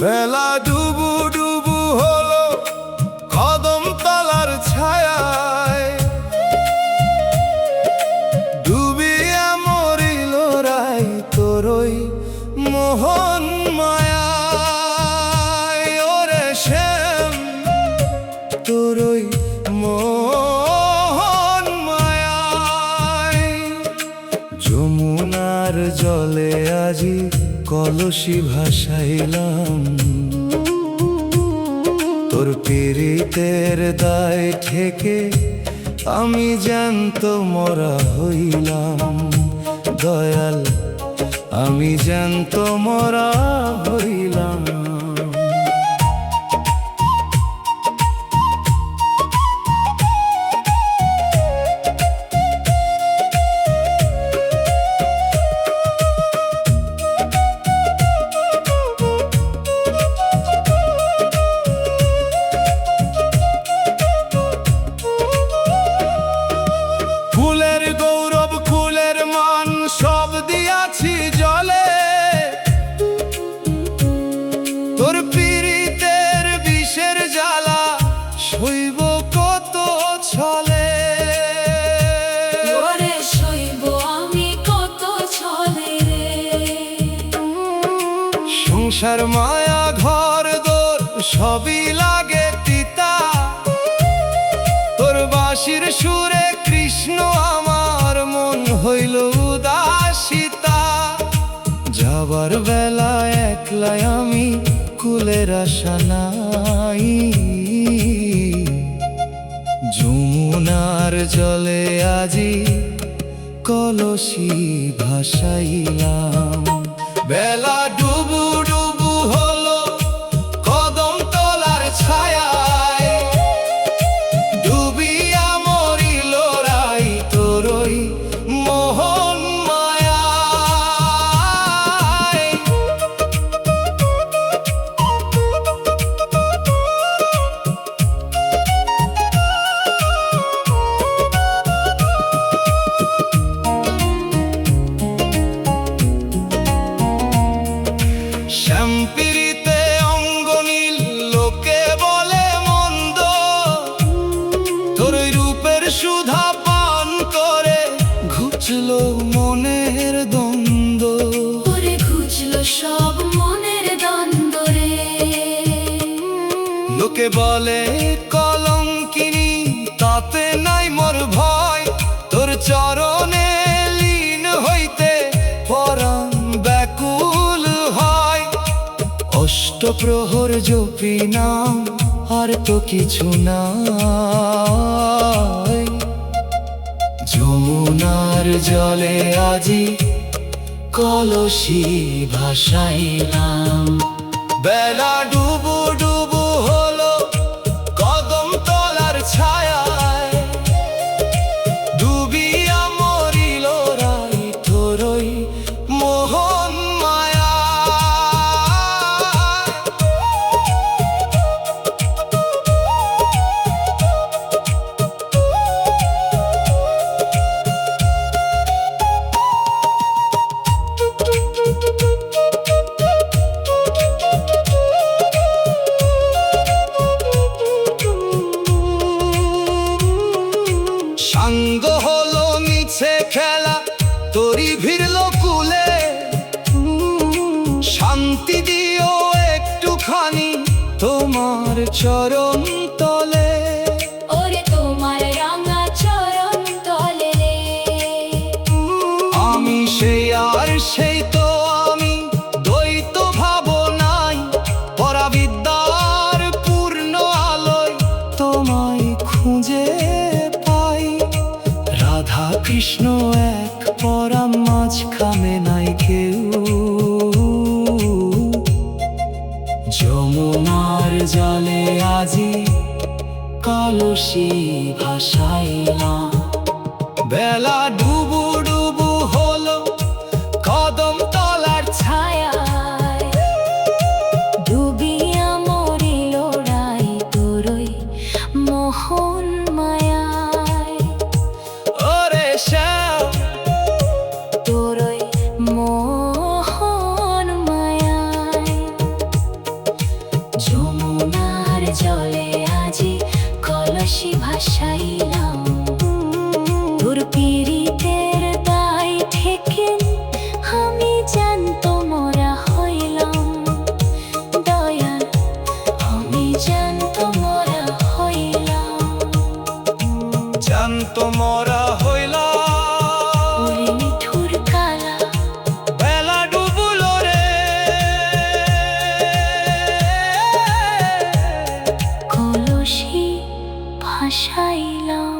বেলা ডুবু ডুবু হলো কদম তলার ছায়ায়, ডুবিয়া মরিল রাই তোরই মোহন মায়ায়। ওরে শ্যাম তোরই মোহন মায়ায়। যমুনার জলে আজি কলসি ভাসাইলাম, তোর পীড়িতের দায় থেকে আমি জ্যান্ত মরা হইলাম। দয়াল আমি জ্যান্ত মরা হইলাম। ফুলের গৌরব কুলের মান সব দিয়াছি জলে, তোর পীড়িতের বিষের জ্বালা সইব কত ছলে। ওরে সইব আমি কত ছলে রে। সংসার মায়া ঘর দোর সবই লাগে তিতা, তোর বাঁশির সুরে কৃষ্ণ আমার মন হইল উদাসিতা। যাবার বেলা একলাই আমি কুলের আশা নাই, যমুনার জলে আজি কলসি ভাসাইলাম। বেলা ডুবু ডুবু হলো কদম তলার ছায়ায়, ডুবিয়া মরিল রাই তোরই মোহন মায়ায়। শ্যামপীড়িতে অঙ্গনীল লোকে বলে মন্দ, তোর রূপের সুধা পান করে ঘুচলো মনের দ্বন্দ্ব। ওরে ঘুচলো সব মনের দ্বন্দ্ব রে। লোকে বলে কলঙ্কিনী, তাতে নাই মোর ভয়, তোর চরণে লীন হইতে পরাণ ব্যাকুল হয়। অষ্টপ্রহর জপি নাম আর তো কিছু নাই, যমুনার জলে আজি কলসি ভাসাইলাম। বেলা ডুবু ডুবু হলো কদম তলার ছায়ায়, ডুবিয়া মরিল রাই তোরই মোহন মায়ায়। সাঙ্গ হলো মিছে খেলা তোরি ভিড়ল কুলে, শান্তি দিও একটুখানি তোমার চরণ তলে। ওরে তোমার রাঙা চরণ তলে রে। আমি সেই আর সেই তো আমি, দ্বৈত ভাবনাই পরাবিদ্যার পূর্ণ আলোয় তোমায় খুঁজে পাই। রাধা কৃষ্ণ এক পরাম, মাঝখানে নাই কেউ, যমুনার জলে আজি কলসি ভাসাইলাম। বেলা ডুবু ডুবু হলো কদম তলার ছায়ায়, ডুবিয়া মরিল রাই তোরই মোহন মায়ায়। ওরে শ্যাম তোরই মোহন মায়ায়। যমুনার জলে আজি কলসি ভাসাইলাম, তোর পীড়িতের দায় ঠেকে আমি জ্যান্ত মরা হইলাম। দয়াল, আমি জ্যান্ত মরা হইলাম। জ্যান্ত মরা হইলা ওরে নিঠুর কালা, বেলা ডুবুলো রে, কলসি ভাসাইলাম।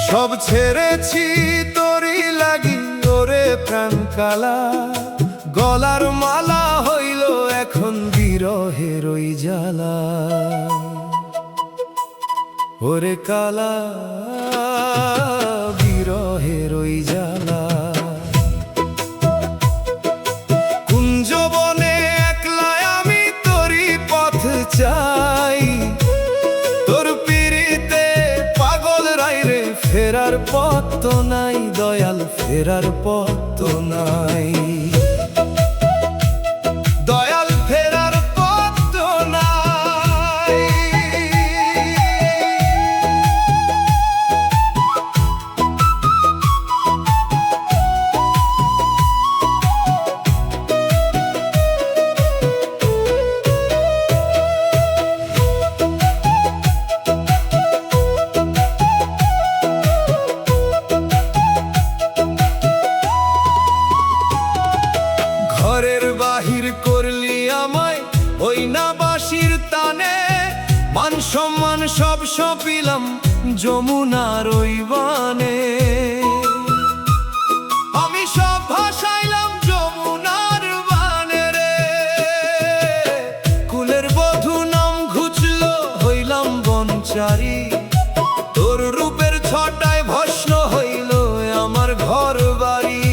সব ছেড়েছি তোরই লাগি ওরে প্রাণ কালা, গলার মালা হইল এখন বিরহের ওই জ্বালা। ওরে কালা, বিরহের ওই জ্বালা। কুঞ্জবনে একলাই আমি তোরই পথ চাই, তোর পিড়িতে পাগল রাইরে ফেরার পথ তো নাই, দয়াল ফেরার পথ তো নাই। দয়াল ফেরার পথ তো নাই। ঘরের বাহির করলি আমায় ওই না বাঁশির তানে, মান সম্মান সব সপিলাম যমুনার ওই বানে। আমি সব ভাসাইলাম যমুনার বানে রে, কুলের বধূ নাম ঘুচলো হইলাম বনচারী। তোর রূপের ছটায় ভস্ম হইল আমার ঘর বাড়ি।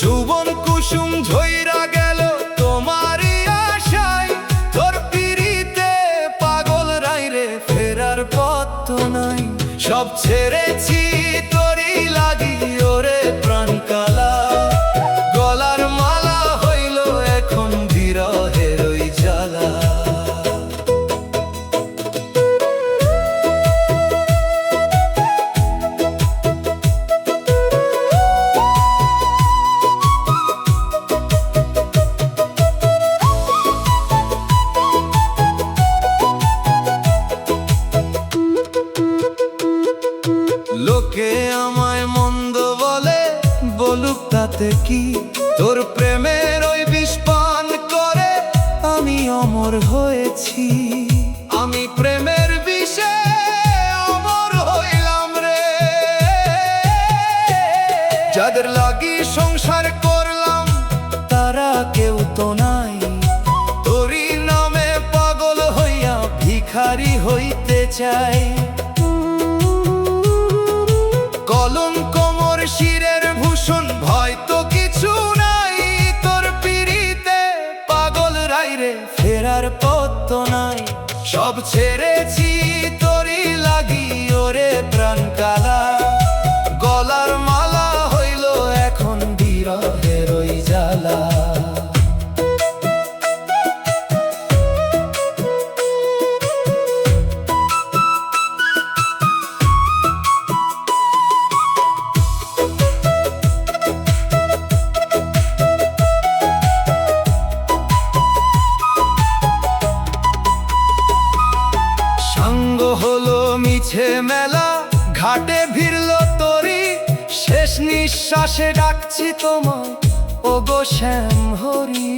যৌবন কুসুম ঝইরা গেল তোমারই আশায়, তোর পিড়িতে পাগল রাইরে ফেরার পথ তো নাই। সব ছেড়েছি তোরই লাগি ওরে প্রাণ কালা, গলার মালা হইল এখন বিরহের ওই জ্বালা। লোকে আমায় মন্দ বলে, বলুক তাতে কি, তোর প্রেমের ওই বিষ পান করে আমি অমর হয়েছি। আমি প্রেমের বিষে অমর হইলাম রে, যাদের লাগি সংসার করলাম তারা কেউ তো নাই। তোরই নামে পাগল হইয়া ভিখারি হইতে চাই। কলঙ্ক মোর শিরের ভূষণ, ভয় তো কিছু নাই। তোর পিড়িতে পাগল রাইরে ফেরার পথ তো নাই। সব ছেড়েছি তোরই লাগি ওরে প্রাণ কালা, গলার মালা হইল এখন বিরহের ওই জ্বালা। সাঙ্গ চলছে মেলা, ঘাটে ভিড়ল তরি, শেষ নিঃশ্বাসে ডাকছি তোমায় ওগো শ্যাম হরি।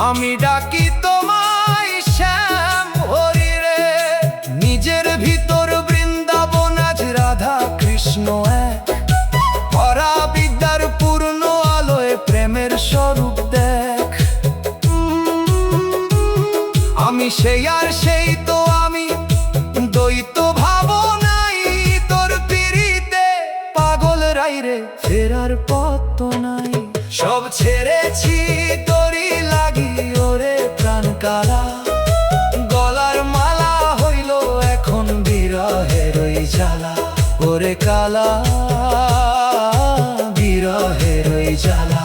আমি ডাকি তোমায় শ্যাম হরি রে। নিজের ভিতর বৃন্দাবন আজ রাধা কৃষ্ণ এক, পরা বিদ্যার পূর্ণ আলোয় প্রেমের স্বরূপ দেখ। আমি সেই আর সেই তো আমি, দ্বৈত ভাবনাই তোর পিড়িতে পাগল রাই রে, ফেরার পথ তো নাই। সব ছেড়েছি তোরই লাগি ওরে প্রাণ কালা, গলার মালা হইল এখন বিরহের ওই জ্বালা। ওরে কালা বিরহের ওই জ্বালা।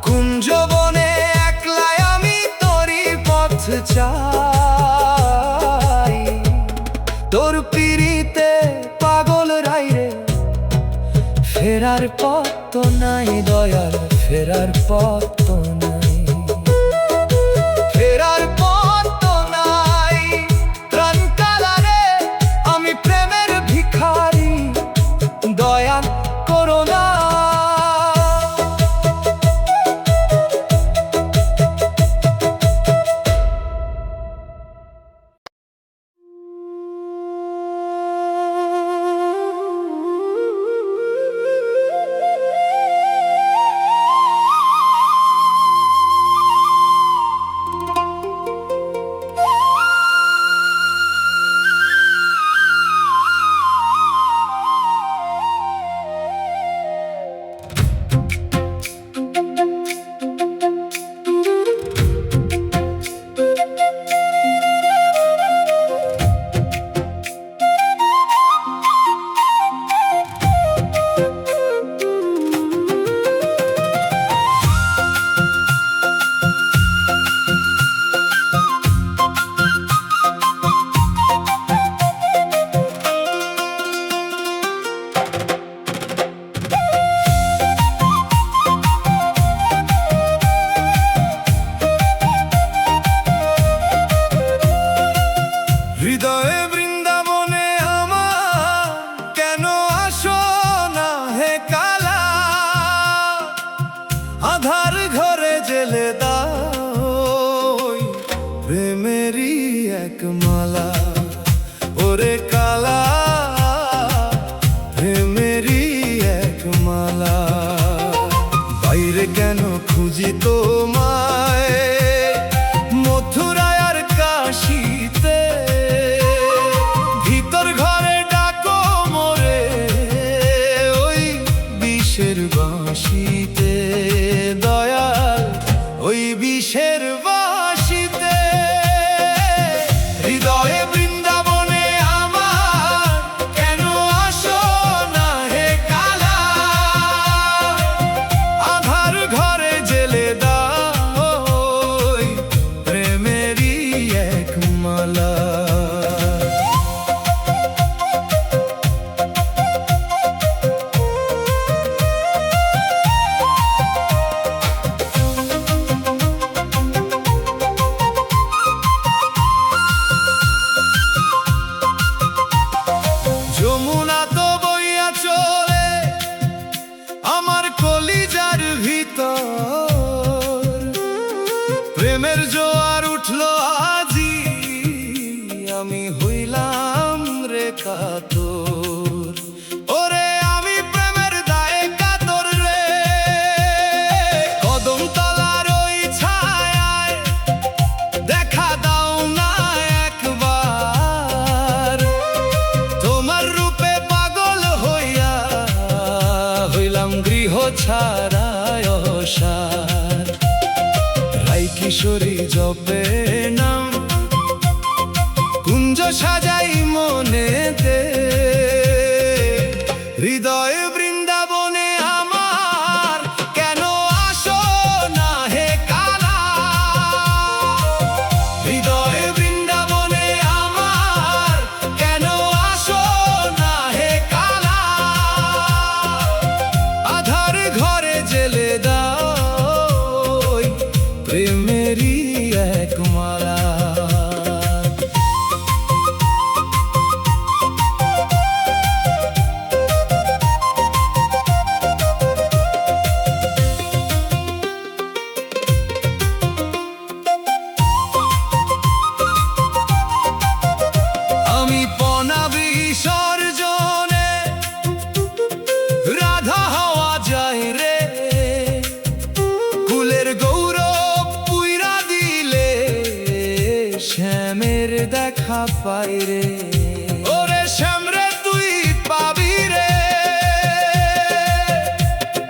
কুঞ্জবনে একলাই আমি তোরই পথ চাই, তোর পিড়িতে পাগল রাই রে, ফেরার পথ তো নাই দয়াল, ফেরার পথ তো নাই, ফেরার পথ তো নাই। প্রাণ কালা রে আমি প্রেমের ভিখারি, দয়া করো না। হৃদয়ে বৃন্দাবনে আমার কেন আসো না হে কালা, আধার ঘরে জেলে দাও প্রেমেরই এক মালা। ওরে কালা প্রেমেরই এক মালা। বাইরে কেন খুঁজি তোমায় মথুরায় আর কাশীতে, ভিতর ঘরে ডাকো মোরে ওই বিষের বাঁশিতে, দয়াল ওই বিষের বাঁশিতে। হৃদয়ে বৃন্দাবনে আমার কেন আসো না হে কালা, আধার ঘরে জেলে দাও প্রেমেরই এক মালা। যমুনা তো বইয়া চলে আমার কলিজার ভিতর, প্রেমের জোয়ার উঠলো আজি আমি হইলাম রে কাতর। ওরে আমি প্রেমের দায়ে কাতর রে, কদম তলার ওই ছায়ায় দেখা দাও না একবার, তোমার রূপে পাগল হইয়া হইলাম গৃহ ছাড়ায় অসার। রাই কিশোরী জপে নাম কুঞ্জ সাজাই মনেতে, হৃদয় বৃন্দাবনে আমার কেন আসো না হে কালা, হৃদয় বৃন্দাবনে আমার কেন আসো না হে কালা, আধার ঘরে জেলে দাও প্রেমেরই এক মালা। দেখা পাই রে। ওরে শ্যামরে তুই পাবি রে,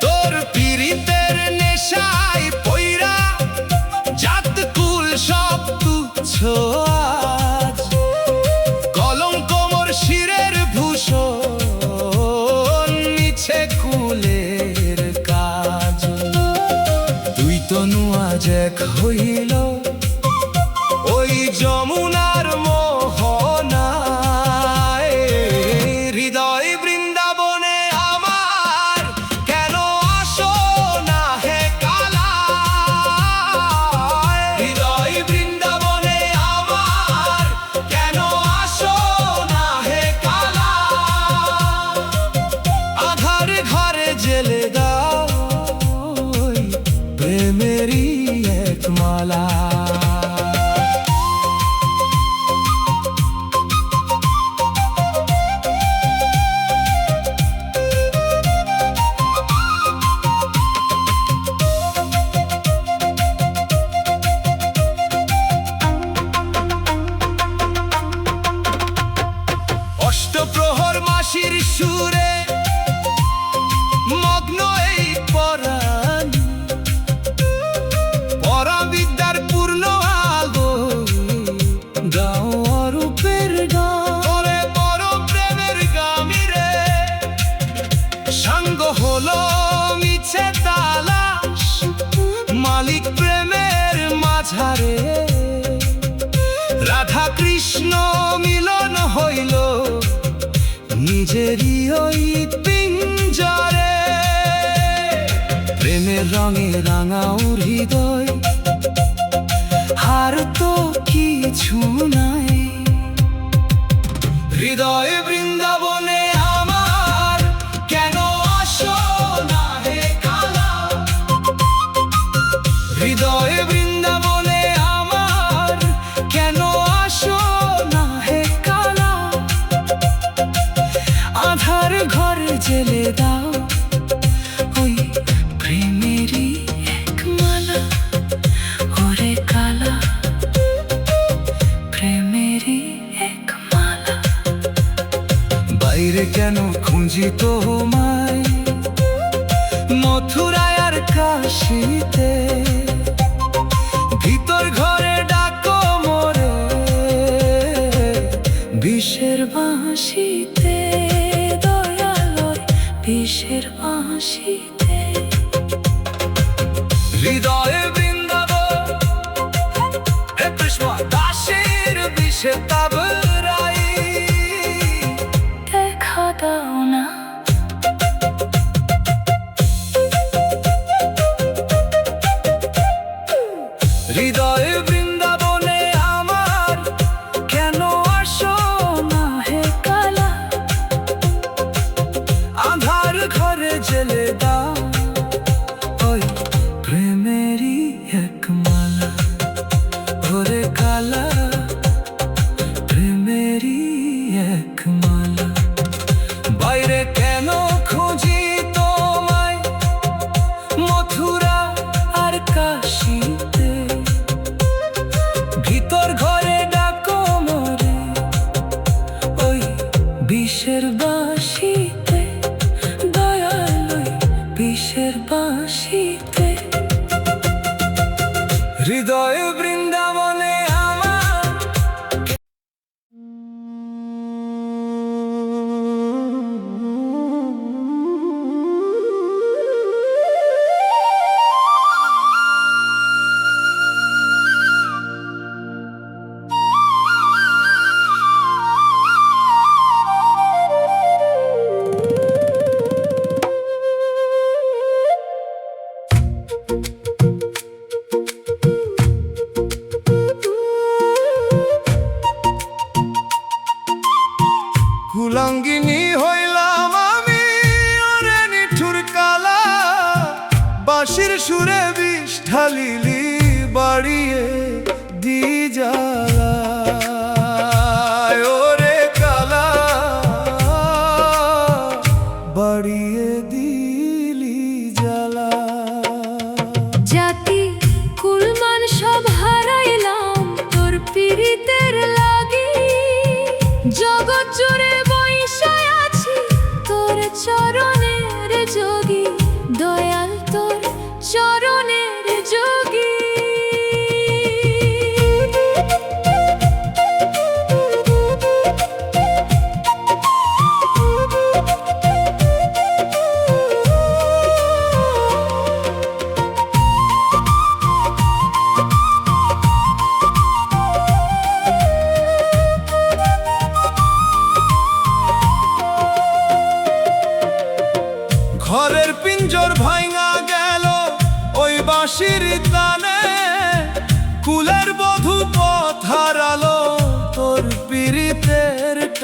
তোর পীড়িতের নেশায় পইরা জাত কুল সব তুচ্ছ আজ। কলঙ্ক মোর শিরের ভূষণ, মিছে কুলের কাজ। দুই তনু আজ এক হইল ওই যমুনার মোহনায়। হৃদয় বৃন্দাবনে আমার কেন আসো না হে কালা। হৃদয় বৃন্দাবনে আমার কেন আসো না হে কালা। আধার ঘরে জেলে দাও ওই প্রেমেরই এক মালা। অষ্টপ্রহর মাসির সুরে মগ্ন এই পরাণ, পরাবিদ্যার পূর্ণ আলো গাও অরূপের গান। ওরে বড় প্রেমের গামিরে সাঙ্গ হলো মিছে তালাশ, মালিক প্রেমের মাঝারে রাধা কৃষ্ণ মিলন হইল নিজেরই ওই পিঞ্জরে। প্রেমের রঙে রাঙাও হৃদয়, আর তো কিছু নাই। হৃদয় বৃন্দাবনে আমার কেন আসো না হে কালা। হৃদয় বৃন্দাবনে আমার কেন আসো না হে কালা। আধার ঘরে জেলে দাও ওই প্রেমেরই এক মালা। ওরে কালা প্রেমেরই এক মালা। বাইরে কেন খুঁজি তোমায় মথুরায় আর কাশীতে, ভিতর ঘরে ডাকো মোরে বিষের বাঁশিতে। দয়ালয় বিষের বাঁশিতে। হৃদয়ে বৃন্দাবন হে কৃষ্ণ দাসের বিষে তাবরাই। দেখা দাও না হৃদয়ে বৃন্দাবনে আমার কেন আসো না হে কালা। আধার ঘরে জেলে দাও ওই প্রেমেরই এক মালা। ওরে কালা প্রেমেরই এক মালা। বাইরে কেন খুঁজি তোমায় মথুরা আর কাশীতে, ভিতর ঘরে ডাকো মোরে ওই বিষের বাঁশিতে। দয়ালয় বিষের বাঁশিতে। হৃদয় বৃন্দাবনে আমার কুলাঙ্গিনী হইলাম আমি ওরে নিঠুর কালা। বাঁশির সুরে বিষ ঢালিলি বাড়িয়ে দি জ্বালা। ওরে কালা বাড়িয়ে দিলি জ্বালা। জাতি কুলমান সব হারাইলাম তোর পীড়িতের লাগি।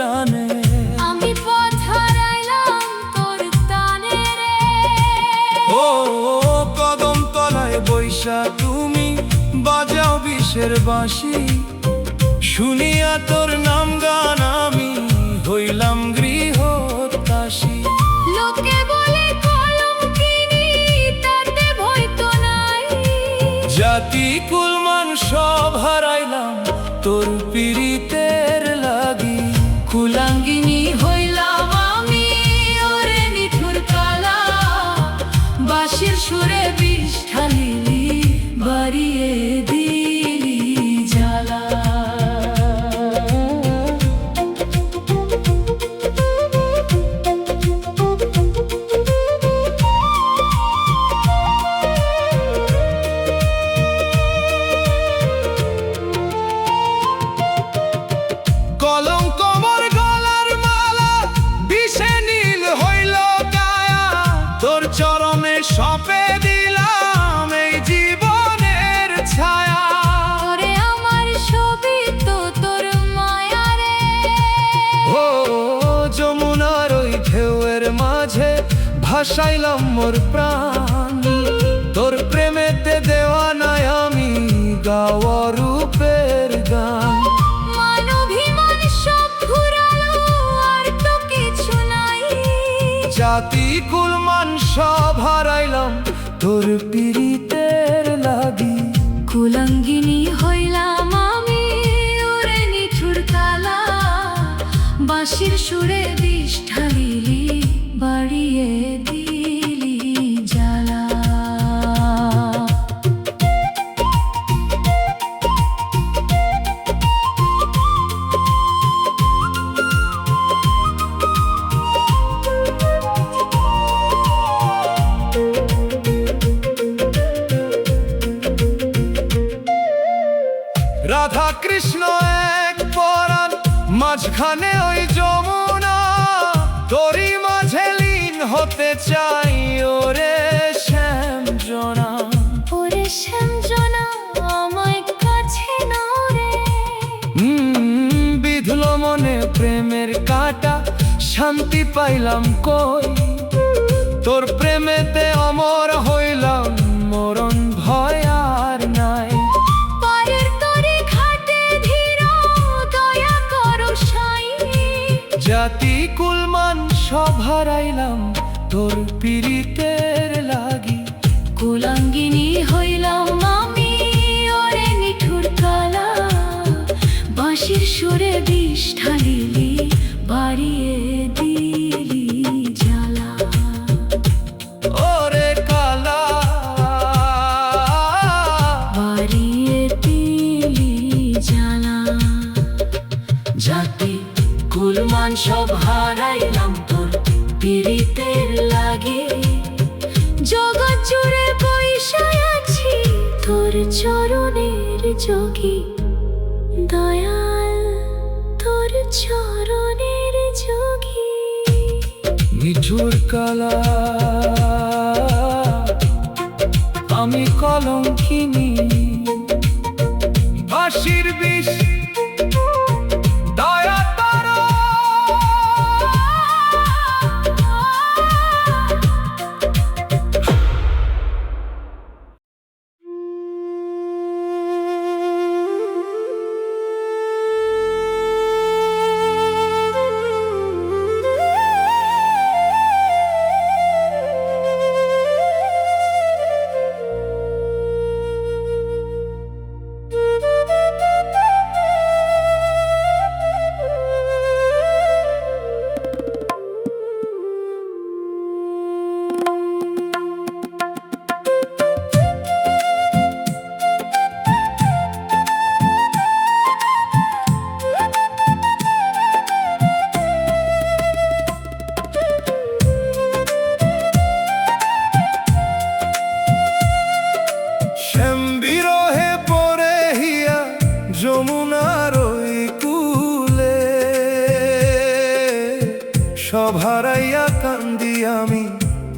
টানে। আমি পথ হারাইলাম তোর টানে রে। ও কদম তলায় বৈশা তুমি বাজাও বিষের বাঁশি, শুনিয়া তোর নাম গান আমি হইলাম গৃহত্যাসী। লোকে বলে কলঙ্কিনী, তাতে ভয় তো নাই। জাতি কুলমান সব হারাইলাম তোর পীড়িতের লাগি। কুলাঙ্গিনী হইলাম আমি, ওরে নিঠুর কালা, বাঁশির সুরে বিষ ঢালিলি, বাড়িয়ে দিলি জ্বালা। কলঙ্ক মোর গলার মালা, বিষে নীল হইল কায়া, তোর চরণে সঁপে দিলাম এই জীবনের ছায়া। ওরে আমার ছবি তো তোর মায়া রে। ও যমুনার ওই ঢেউয়ের মাঝে ভাসাইলাম মোর প্রাণ, তোর প্রেমেতে দেওয়ানায় আমি গাওয়া রূপের গান। মানভিমান সব ফুরালো, আর তো কিছু নাই। জাতি কুলমান সব হারাইলাম তোর পীড়িতের লাগি। কুলাঙ্গিনী হইলাম আমি, ওরে নিঠুর কালা, বাঁশির সুরে বিষ ঢালিলি, বাড়িয়ে দিলি জ্বালা। রাধা কৃষ্ণ এক পরাণ, মাঝখানে ওই যমুনা, তোরই মাঝে লীন হতে চাই ওরে শ্যাম জনা। ওরে শ্যামজনা আমায় কাছে নাও রে। বিধল মনে প্রেমের কাটা, শান্তি পাইলাম কই, তোর প্রেমেতে অমর হইলাম, মরণ ভয় আর নাই। পায়ের তরে ঘাটে ধীর, দয়া করো সাই। জাতি কুলমান সব হারাইলাম তোর পীড়িতের লাগি। কুলাঙ্গিনী হইলাম আমি, ওরে নিঠুর কালা, বাঁশির সুরে বিষ ঢালিলি, বাড়িয়ে দিলি জ্বালা। ওরে কালা, বাড়িয়ে দিলি জ্বালা। জাতি কুলমান সব হারাইলাম তোর পীড়িতের লাগি। জগৎ জুড়ে বৈশায় আছি তোর চরণের যোগী। দয়াল তোর চরণের যোগী। নিঠুর কালা, আমি কলঙ্কিনী, বাঁশির বিষ দয়া করো। সব হারাইয়া কান্দি আমি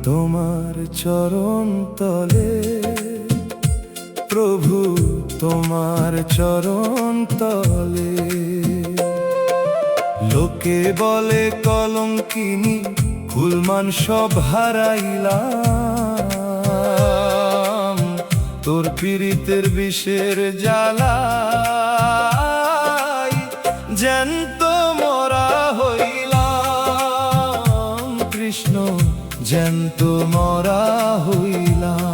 তোমার চরণ তলে, প্রভু তোমার চরণ তলে। লোকে বলে কলঙ্কিনী, কুলমান সব হারাইলাম তোর পীড়িতের বিষের জ্বালায়, জ্যান্ত মরা হইলাম কৃষ্ণ, জ্যান্ত মরা হইলাম।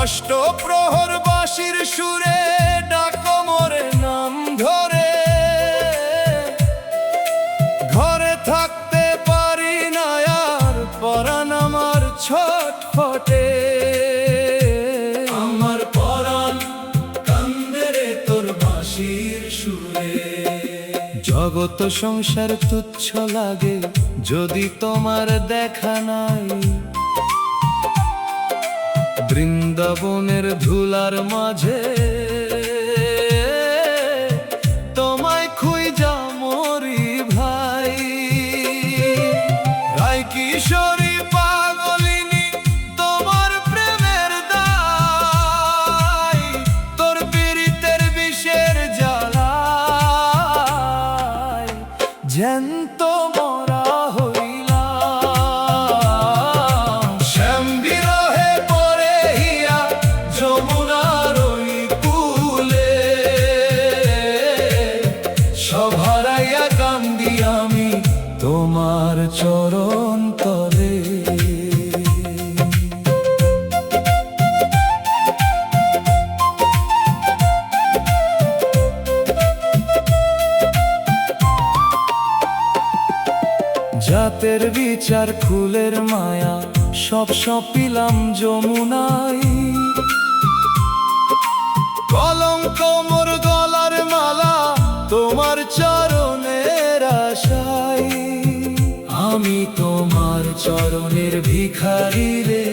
অষ্টপ্রহর বাঁশির সুরে ডাকো মোরে নাম ধরে, ঘরে থাকতে পারি না আর, পরাণ আমার ছটফটে। আমার পরাণ কান্দে রে তোর বাঁশির সুরে। জগত সংসার তুচ্ছ লাগে যদি তোমার দেখা নাই, বৃন্দাবনের ধুলার মাঝে তোমায় খুঁজা মরি ভাই। রাই কিশোরী পাগলিনী তোমার প্রেমের দায়, তোর পীড়িতের বিষের জ্বালায়, জ্যান্ত মরা হইলাম। শ্যাম বিরহে পরে হিয়া যমুনার ওই কূলে, সব হারাইয়া কান্দি আমি তোমার চরণ তলে। জাতের বিচার ফুলের মায়া সব সপিলাম যমুনাই, কলঙ্ক মোর গলার মালা তোমার চরণের আশায়। আমি তোমার চরণের ভিখারি রে,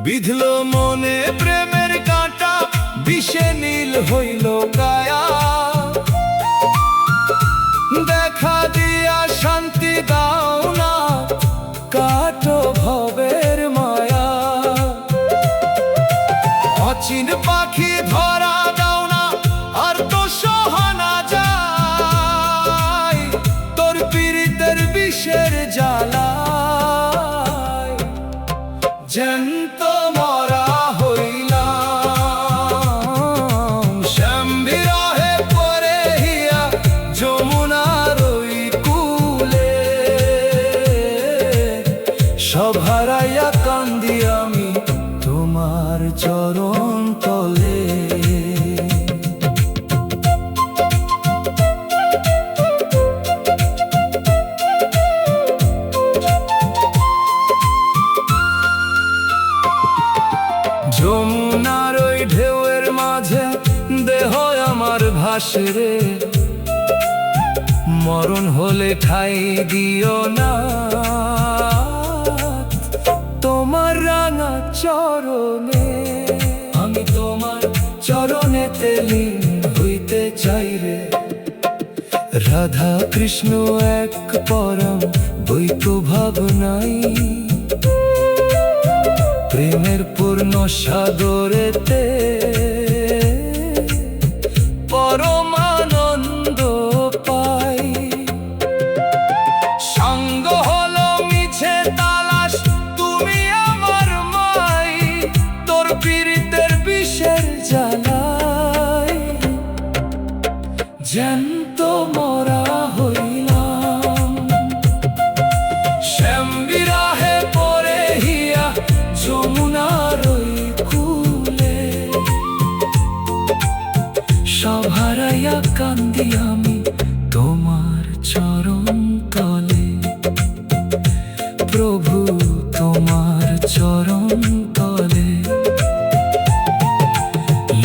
বিধল মনে প্রেমের কাঁটা, বিষে নীল হইল কায়া। দেখা দিয়া শান্তি দাও না, কাটো ভবের মায়া। অচিন পাখি ধরা দাও না, আর তো সহানা যায়, তোর পীড়িতের বিষের জ্বালায়, জ্যান্ত মরা হইলাম। শ্যাম বিরহে পরে হিয়া যমুনার ওই কূলে, সব হারাইয়া কান্দি আমি তোমার চরণ তলে। যমুনার ওই ঢেউয়ের মাঝে দেহ আমার ভাসে রে, মরণ হলে ঠাই দিও না তোমার রাঙা চরণে। আমি তোমার চরণেতে লীন হইতে চাই রে। রাধা কৃষ্ণ এক পরম দ্বৈত ভাবনাই, প্রেমের পূর্ণ সাগরেতে পরমানন্দ পাই। সঙ্গ হলো মিছে তালাশ, তুমি আমার মাই, তোর পীড়িতের বিষের জ্বালায়, জ্যান্ত মরা হইলাম। শ্যাম বিরহে পরে হিয়া যমুনার ওই কূলে, সব হারাইয়া কান্দি আমি তোমার চরণ তলে। প্রভু তোমার চরণ তলে।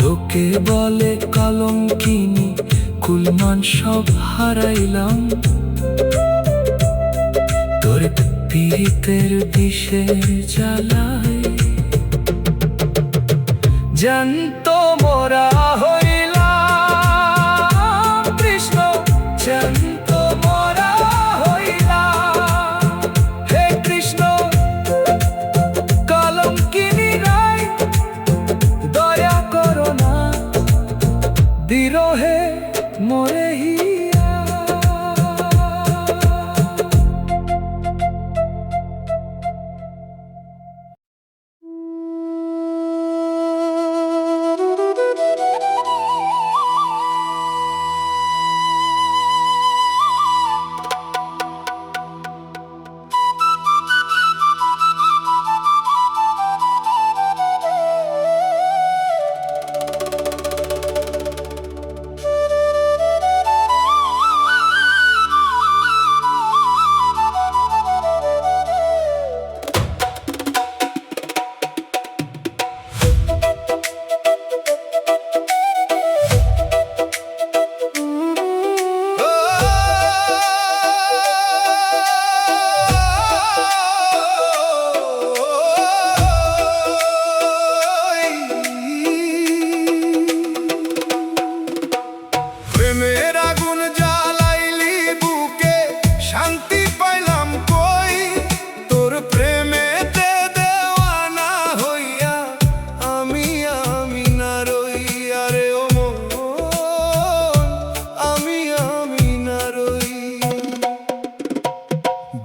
লোকে বলে কলঙ্কিনী, কুলমান সব হারাইলাম, তোর পীড়িতের বিষের জ্বালায়। জ্যান্ত মোরা হইলাম কৃষ্ণ, জ্যান্ত মোরা হইলাম। হে কৃষ্ণ কলঙ্কিনী রায়, দয়া করো না বিরহে মোরে হিয়া। প্রেমের আগুন জ্বালাইলি বুকে, শান্তি পাইলাম কই? তোর প্রেমেতে দেওয়ানা হইয়া আমি না রই। আরে ও মন, আমি না রই।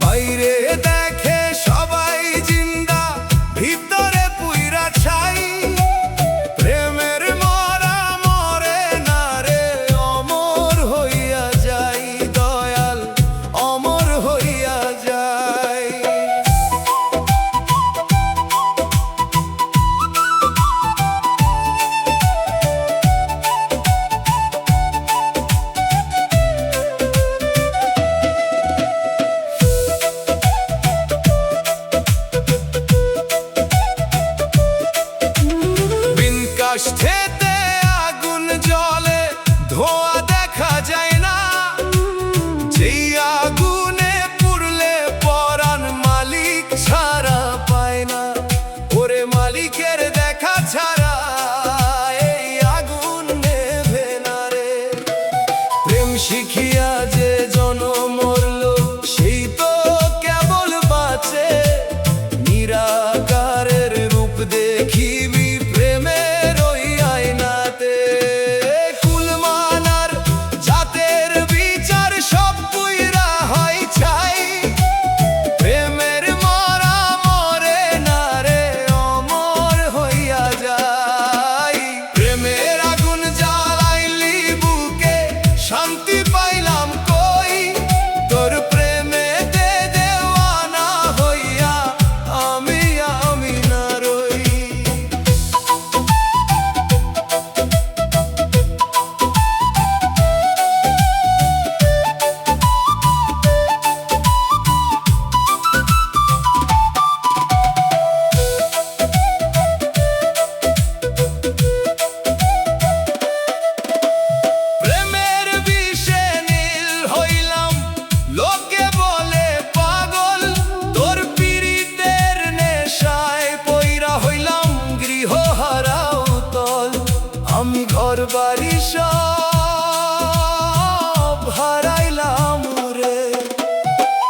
বাইরে দেখে সবাই জিন্দা, ভিতরে পুইরা ছাই। প্রেমের মরা মরে না রে, অমর হইয়া যাই দয়াল, অমর হইয়া যাই। বিন কাষ্ঠেতে আগুন জ্বলে, ধোঁয়া দেখা যায় না। যেই আগুনে পুড়লে পরাণ মালিক ছাড়া পায় না। ওরে মালিকের দেখা ছাড়া এই আগুন নেভে না রে। প্রেম শিখিয়া যে জনম মরল, সেই তো কেবল বাঁচে। নিরাকারের রূপ দেখিবি প্রেমের ওই আয়নাতে। কুলমানার জাতের বিচার সব পুইরা হয় ছাই। প্রেমের মরা মরে না রে, অমর হইয়া যায়। প্রেমের আগুন জ্বালাইলি বুকে, শান্তি পাইলাম কই? তোর প্রেমেতে দেওয়ানা হইয়া আমি না রই। প্রেমের বিষে নীল হইলাম, লোকে বলে পাগল। তোর পীড়িতের নেশায় পইরা হইলাম গৃহহারা উতল। আমি ঘর বাড়ি সব হারাইলাম রে।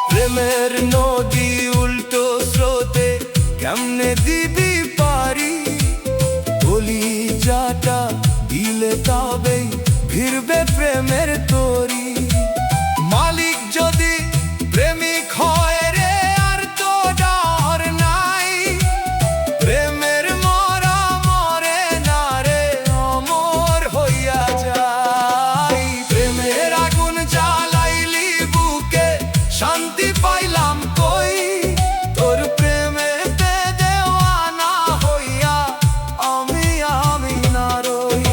প্রেমের নদী উল্টো স্রোতে কেমনে দিবি পারি? বলি যাটা দিলে তবেই ভিড়বে প্রেমের তরি। মালিক যদি প্রেমিক হয় রে, আর তো ডর নাই। প্রেমের মরা মরে না রে, অমর হইয়া যাই। প্রেমের আগুন জ্বালাইলি বুকে, শান্তি পাইলাম কই? তোর প্রেমেতে দেওয়ানা হইয়া আমি না রই।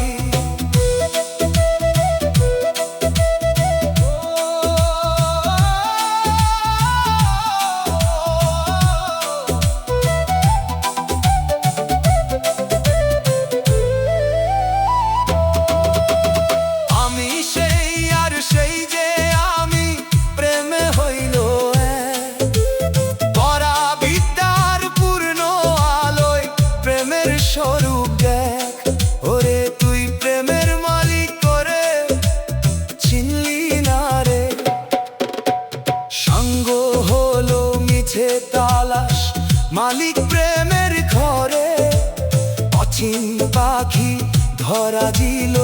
অচিন পাখি ধরা দিল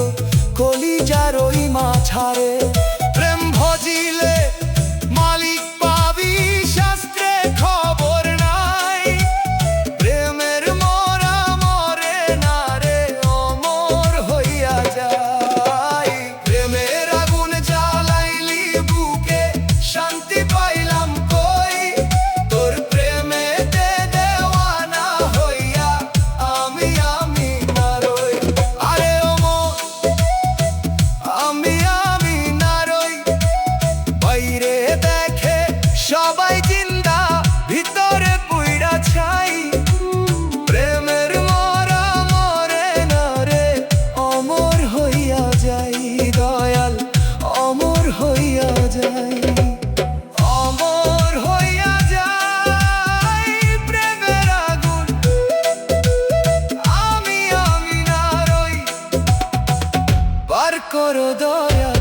কলিজার ওই মাছারে প্রেম ভজিলে মালিক পাবি শাস্ত্রে খবর নাই প্রেমের মরা মরে না রে অমর হইয়া যায় প্রেমের আগুন জ্বালাইলি বুকে শান্তি পাইলাম কই তোর প্রেমেতে দেওয়ানা হইয়া আমি না রই আরে অমর আমি না রই বাইরে দেখে সবাই জিন্দা ভিতরে পুইরা ছাই প্রেমের মরা মরে না রে অমর হইয়া যাই দয়াল অমর হইয়া যাই অমর হইয়া যাই প্রেমের আগুন আমি না রই পার করো দয়াল